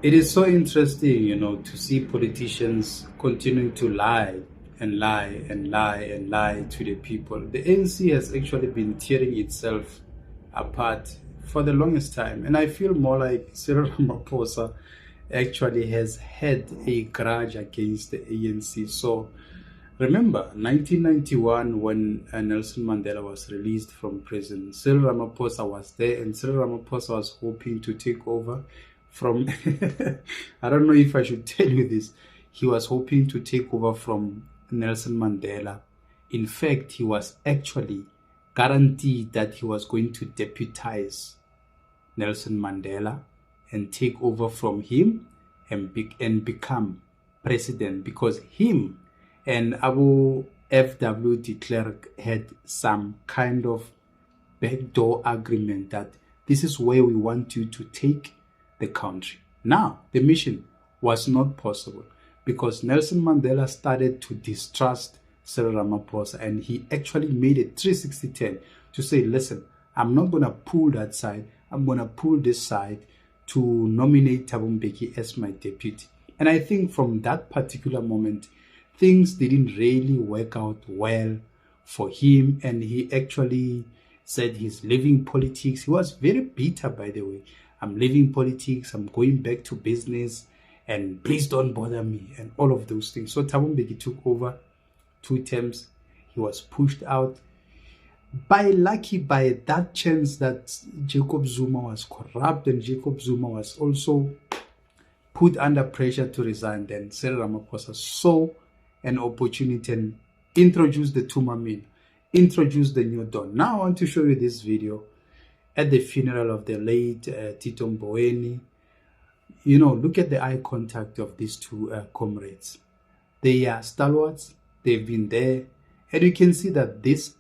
It is so interesting, to see politicians continuing to lie and lie and lie and lie to the people. The ANC has actually been tearing itself apart for the longest time. And I feel more like Cyril Ramaphosa actually has had a grudge against the ANC. So remember 1991 when Nelson Mandela was released from prison. Cyril Ramaphosa was there, and Cyril Ramaphosa was hoping to take over from I don't know if I should tell you this. He was hoping to take over from Nelson Mandela. In fact, he was actually guaranteed that he was going to deputize Nelson Mandela and take over from him and become president, because him and Abu F.W. de Klerk had some kind of backdoor agreement that this is where we want you to take the country. Now, the mission was not possible because Nelson Mandela started to distrust Cyril Ramaphosa, and he actually made a 360-10 to say, listen, I'm not going to pull that side. I'm going to pull this side to nominate Thabo Mbeki as my deputy. And I think from that particular moment, things didn't really work out well for him, and he actually said he's leaving politics. He was very bitter, by the way. I'm leaving politics, I'm going back to business, and please don't bother me, and all of those things. So Thabo Mbeki took over 2 terms. He was pushed out. By that chance that Jacob Zuma was corrupt and Jacob Zuma was also put under pressure to resign, then Cyril Ramaphosa saw an opportunity and introduced the Tumamin, introduced the new dawn. Now I want to show you this video at the funeral of the late Tito Mboweni. Look at the eye contact of these two comrades. They are stalwarts. They've been there, and you can see that these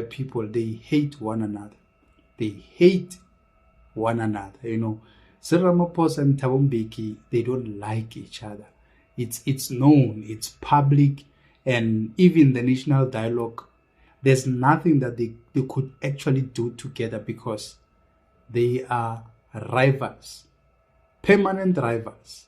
people, they hate one another. They hate one another. Cyril Ramaphosa and Thabo Mbeki, they don't like each other. It's known, it's public, and even the national dialogue, there's nothing that they could actually do together because they are rivals, permanent rivals.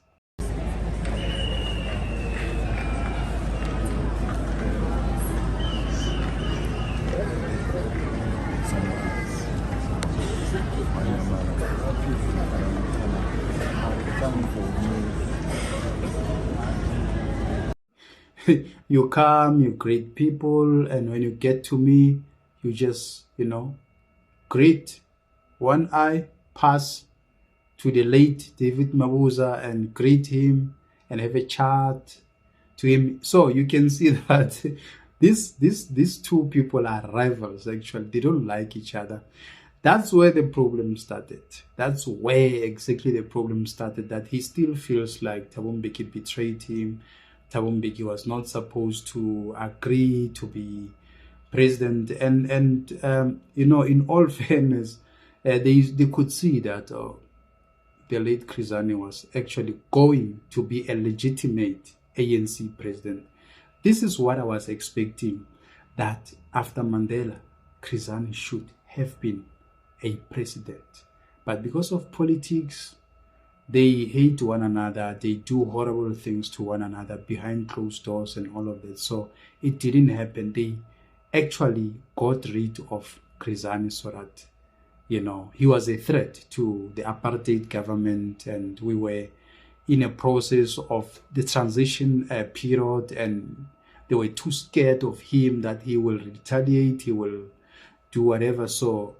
You come, you greet people, and when you get to me, you just, greet. One eye, pass to the late David Mabuza and greet him and have a chat to him. So you can see that these two people are rivals, actually. They don't like each other. That's where the problem started. That's where exactly the problem started, that he still feels like Thabo Mbeki betrayed him. Thabo Mbeki was not supposed to agree to be president. And in all fairness, they could see that the late Krizani was actually going to be a legitimate ANC president. This is what I was expecting, that after Mandela, Krizani should have been a president. But because of politics, they hate one another. They do horrible things to one another behind closed doors and all of that. So it didn't happen. They actually got rid of Krizani so that, he was a threat to the apartheid government, and we were in a process of the transition period, and they were too scared of him that he will retaliate, he will do whatever. So,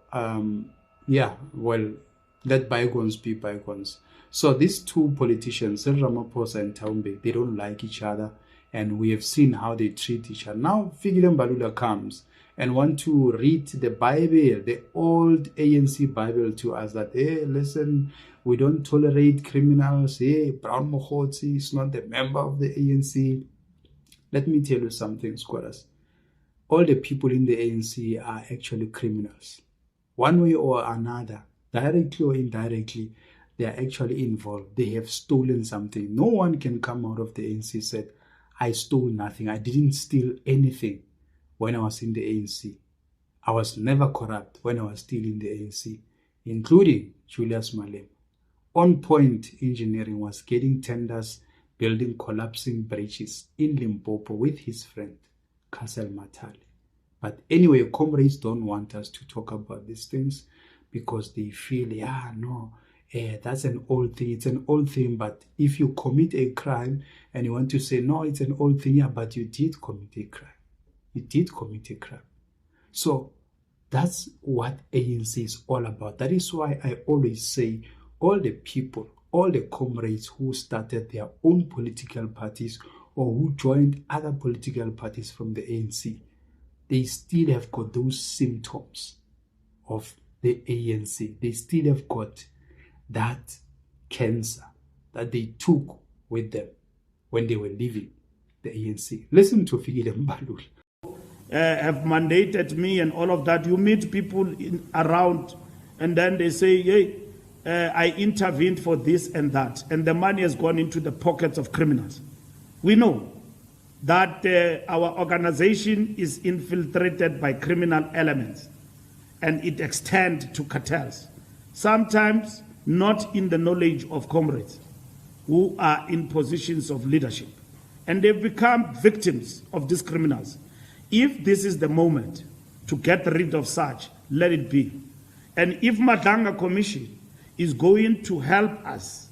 let bygones be bygones. So these two politicians, Cyril Ramaphosa and Thabo Mbeki, they don't like each other, and we have seen how they treat each other. Now Fikile Mbalula comes and want to read the Bible, the old ANC Bible to us, that, hey, listen, we don't tolerate criminals. Hey, Brown Mokhotsi is not a member of the ANC. Let me tell you something, squatters. All the people in the ANC are actually criminals. One way or another, directly or indirectly, they are actually involved. They have stolen something. No one can come out of the ANC and said, I stole nothing. I didn't steal anything when I was in the ANC. I was never corrupt when I was still in the ANC, including Julius Malema. On Point Engineering was getting tenders building collapsing bridges in Limpopo with his friend, Castle Matali. But anyway, comrades don't want us to talk about these things because they feel, that's an old thing. It's an old thing. But if you commit a crime and you want to say, no, it's an old thing, but you did commit a crime. You did commit a crime. So that's what ANC is all about. That is why I always say all the people, all the comrades who started their own political parties or who joined other political parties from the ANC, they still have got those symptoms of the ANC. They still have got that cancer that they took with them when they were leaving the ANC. Listen to Fikile Mbalula. Have mandated me and all of that. You meet people around and then they say, hey, I intervened for this and that. And the money has gone into the pockets of criminals. We know that our organization is infiltrated by criminal elements and it extends to cartels. Sometimes not in the knowledge of comrades who are in positions of leadership. And they've become victims of these criminals. If this is the moment to get rid of such, let it be. And if Madanga Commission is going to help us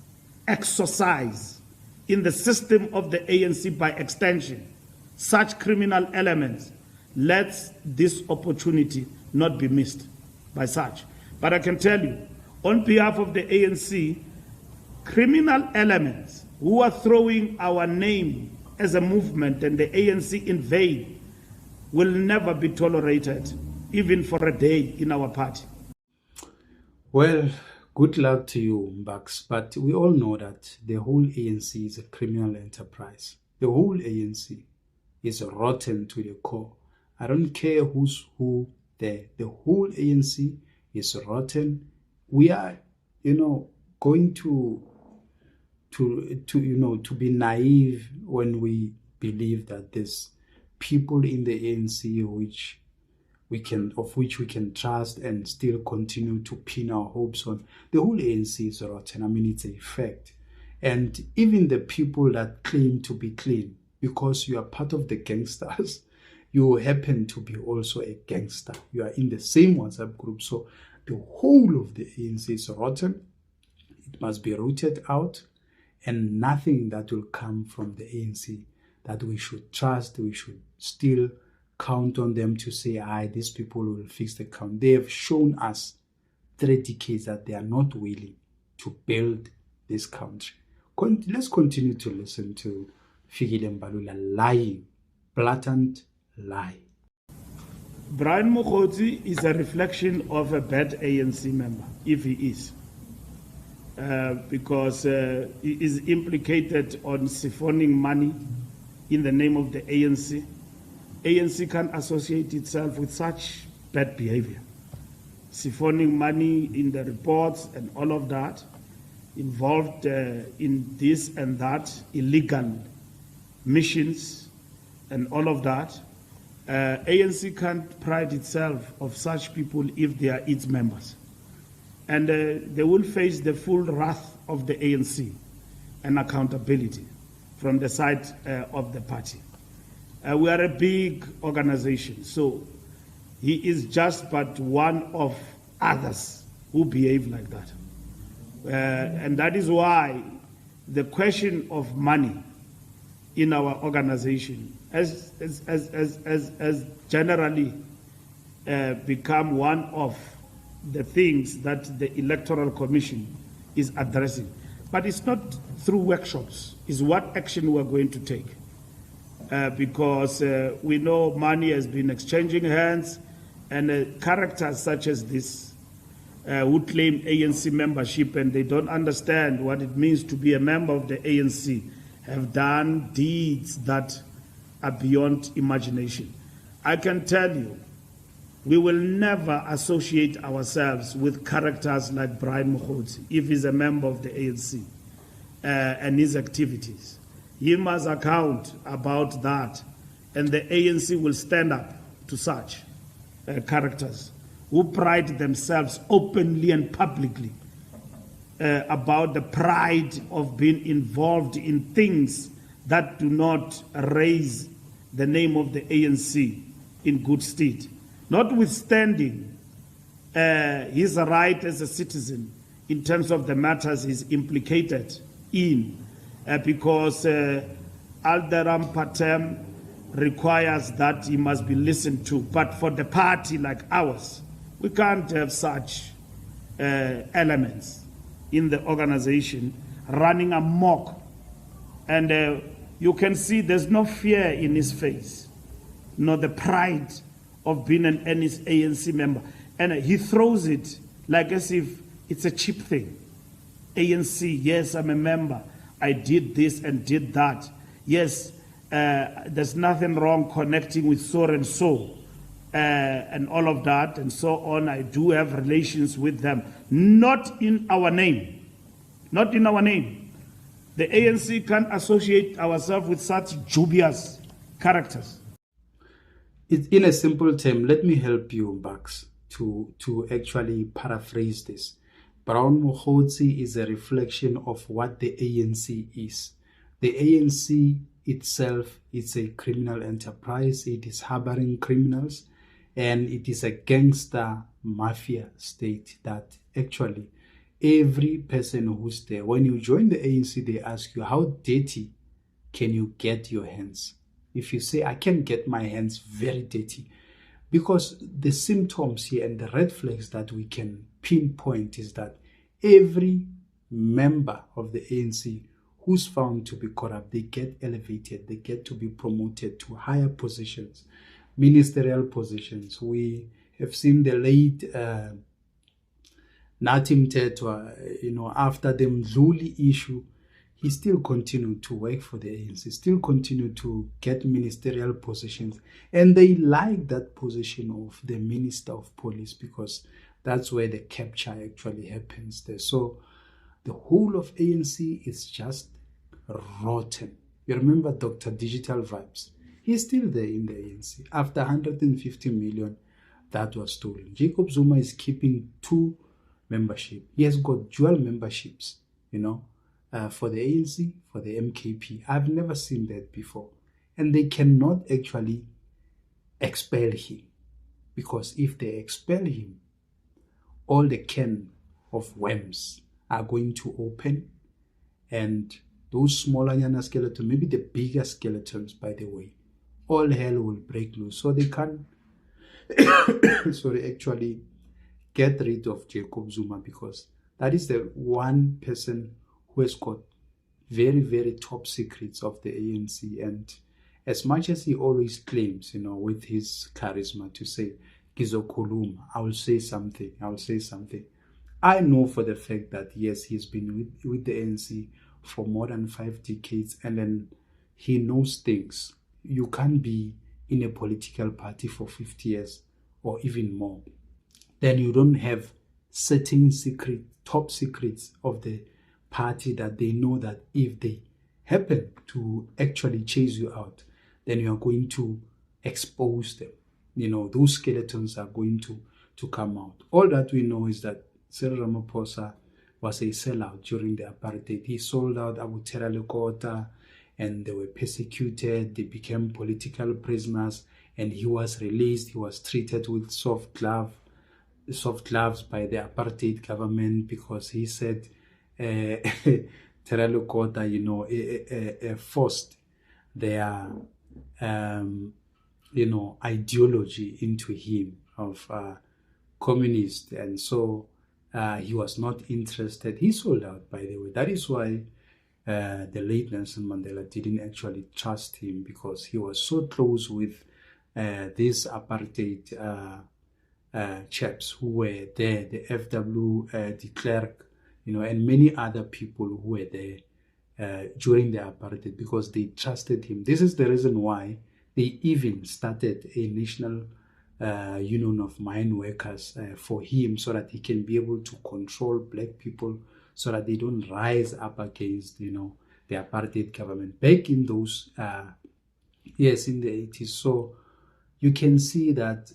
exorcise in the system of the ANC by extension such criminal elements, let this opportunity not be missed by such. But I can tell you, on behalf of the ANC, criminal elements who are throwing our name as a movement and the ANC in vain will never be tolerated, even for a day in our party. Well, good luck to you, Mbax, but we all know that the whole ANC is a criminal enterprise. The whole ANC is rotten to the core. I don't care who's who there. The whole ANC is rotten. We are, going to be naive when we believe that there's people in the ANC of which we can trust and still continue to pin our hopes on. The whole ANC is rotten. I mean, it's a fact. And even the people that claim to be clean, because you are part of the gangsters, you happen to be also a gangster. You are in the same WhatsApp group. So the whole of the ANC is rotten. It must be rooted out, and nothing that will come from the ANC that we should trust, we should still count on them to say, these people will fix the count. They have shown us 3 decades that they are not willing to build this country. Let's continue to listen to Fikile Mbalula lying, blatant lie. Brian Mokgotsi is a reflection of a bad ANC member, if he is. Because he is implicated on siphoning money in the name of the ANC. ANC can't associate itself with such bad behavior. Siphoning money in the reports and all of that, involved in this and that, illegal missions and all of that. ANC can't pride itself of such people if they are its members. And they will face the full wrath of the ANC and accountability from the side of the party. We are a big organization, so he is just but one of others who behave like that. And that is why the question of money in our organization has generally become one of the things that the Electoral Commission is addressing. But it's not through workshops, it's what action we're going to take. Because we know money has been exchanging hands, and characters such as this who claim ANC membership and they don't understand what it means to be a member of the ANC have done deeds that are beyond imagination. I can tell you, we will never associate ourselves with characters like Brian Mokgotsi if he's a member of the ANC and his activities. He must account about that, and the ANC will stand up to such characters who pride themselves openly and publicly about the pride of being involved in things that do not raise the name of the ANC in good stead. Notwithstanding his right as a citizen in terms of the matters he's implicated in, because Alderam Patem requires that he must be listened to. But for the party like ours, we can't have such elements in the organization running amok. And you can see there's no fear in his face, nor the pride of being an ANC member. And he throws it like as if it's a cheap thing. ANC, yes, I'm a member. I did this and did that. Yes, there's nothing wrong connecting with so and so and all of that and so on. I do have relations with them. Not in our name. Not in our name. The ANC can't associate ourselves with such dubious characters. In a simple term, let me help you, Bucks, to actually paraphrase this. Brown Mokgotsi is a reflection of what the ANC is. The ANC itself is a criminal enterprise. It is harboring criminals, and it is a gangster mafia state that actually every person who's there, when you join the ANC, they ask you, how dirty can you get your hands? If you say, I can get my hands very dirty, because the symptoms here and the red flags that we can pinpoint is that every member of the ANC who's found to be corrupt, they get elevated, they get to be promoted to higher positions, ministerial positions. We have seen the late Natim Tetwa, after the Mdluli issue, he still continued to work for the ANC, still continued to get ministerial positions. And they like that position of the Minister of Police because that's where the capture actually happens there. So the whole of ANC is just rotten. You remember Dr. Digital Vibes? He's still there in the ANC. After 150 million that was stolen. Jacob Zuma is keeping 2 membership. He has got dual memberships, for the ANC, for the MKP. I've never seen that before. And they cannot actually expel him. Because if they expel him, all the can of worms are going to open, and those smaller yana skeletons, maybe the bigger skeletons, by the way, all hell will break loose. So they can actually get rid of Jacob Zuma, because that is the one person who has got very, very top secrets of the ANC. And as much as he always claims, with his charisma to say, Gizokulum, I will say something. I know for the fact that, yes, he's been with the ANC for more than 5 decades, and then he knows things. You can't be in a political party for 50 years or even more. Then you don't have certain top secrets of the party that they know that if they happen to actually chase you out, then you are going to expose them. Those skeletons are going to come out. All that we know is that Cyril Ramaphosa was a sellout during the apartheid. He sold out Abu Lekota, and they were persecuted. They became political prisoners, and he was released. He was treated with soft gloves by the apartheid government, because he said Lekota, forced their ideology into him of communist, and so he was not interested. He sold out, by the way. That is why the late Nelson Mandela didn't actually trust him, because he was so close with these apartheid chaps who were there, the FW de Klerk, and many other people who were there during the apartheid, because they trusted him. This is the reason why they even started a national union of mine workers for him, so that he can be able to control black people, so that they don't rise up against, the apartheid government back in those, yes, in the 80s. So you can see that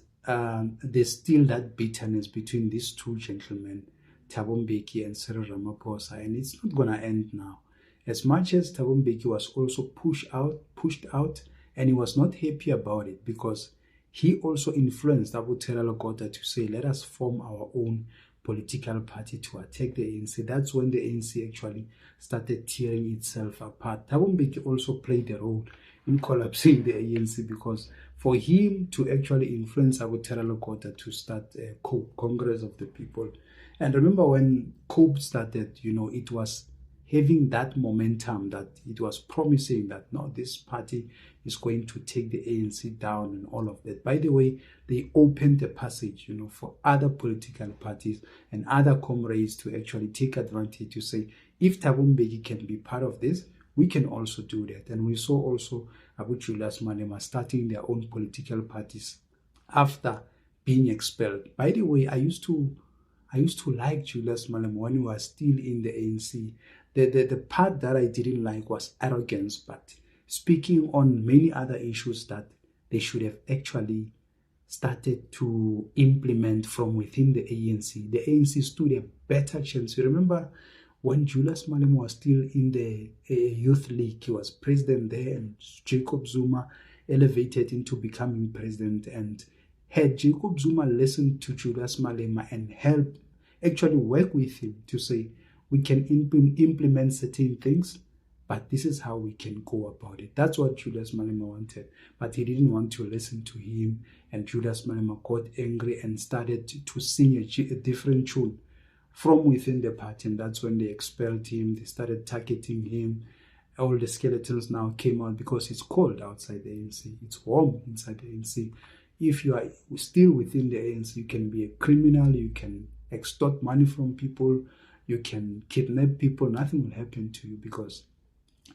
there's still that bitterness between these two gentlemen Thabo Mbeki and Cyril Ramaphosa, and it's not going to end now. As much as Thabo Mbeki was also pushed out, and he was not happy about it because he also influenced Abu Tela Lokota to say, let us form our own political party to attack the ANC. That's when the ANC actually started tearing itself apart. Thabo Mbeki also played a role in collapsing the ANC because for him to actually influence Abu Tela Lokota to start COPE, Congress of the People. And remember when COPE started, it was having that momentum that it was promising that no, this party is going to take the ANC down and all of that. By the way, they opened the passage, for other political parties and other comrades to actually take advantage to say, if Thabo Mbeki can be part of this, we can also do that. And we saw also Abu Julius Malema starting their own political parties after being expelled. By the way, I used to like Julius Malema when he was still in the ANC. The part that I didn't like was arrogance, but speaking on many other issues that they should have actually started to implement from within the ANC. The ANC stood a better chance. You remember when Julius Malema was still in the Youth League, he was president there, and Jacob Zuma elevated into becoming president. And had Jacob Zuma listened to Julius Malema and helped actually work with him to say, we can implement certain things, but this is how we can go about it. That's what Julius Malema wanted, but he didn't want to listen to him, and Julius Malema got angry and started to sing a different tune from within the party, and that's when they expelled him. They started targeting him. All the skeletons now came out because it's cold outside the ANC. It's warm inside the ANC. If you are still within the ANC, you can be a criminal, you can extort money from people, you can kidnap people. Nothing will happen to you because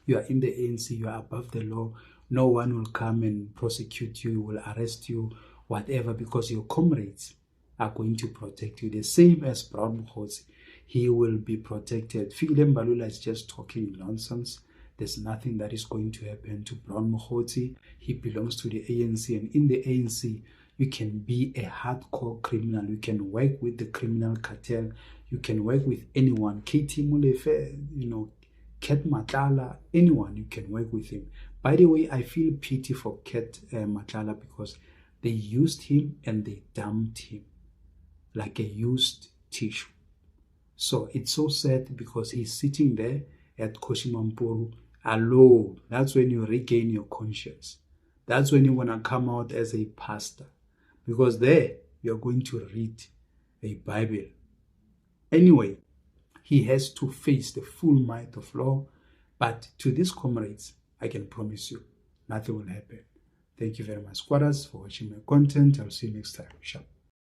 you are in the ANC, you are above the law. No one will come and prosecute you, will arrest you, whatever, because your comrades are going to protect you. The same as Brown Mokgotsi, he will be protected. Fikile Mbalula is just talking nonsense. There's nothing that is going to happen to Brown Mokgotsi. He belongs to the ANC, and in the ANC, you can be a hardcore criminal. You can work with the criminal cartel. You can work with anyone. KT Molefe, Ket Matlala, anyone, you can work with him. By the way, I feel pity for Ket Matlala because they used him and they dumped him like a used tissue. So it's so sad because he's sitting there at Koshimampuru alone. That's when you regain your conscience. That's when you want to come out as a pastor, because there you're going to read a Bible. Anyway, he has to face the full might of law. But to these comrades, I can promise you, nothing will happen. Thank you very much, squatters, for watching my content. I'll see you next time. Sharp.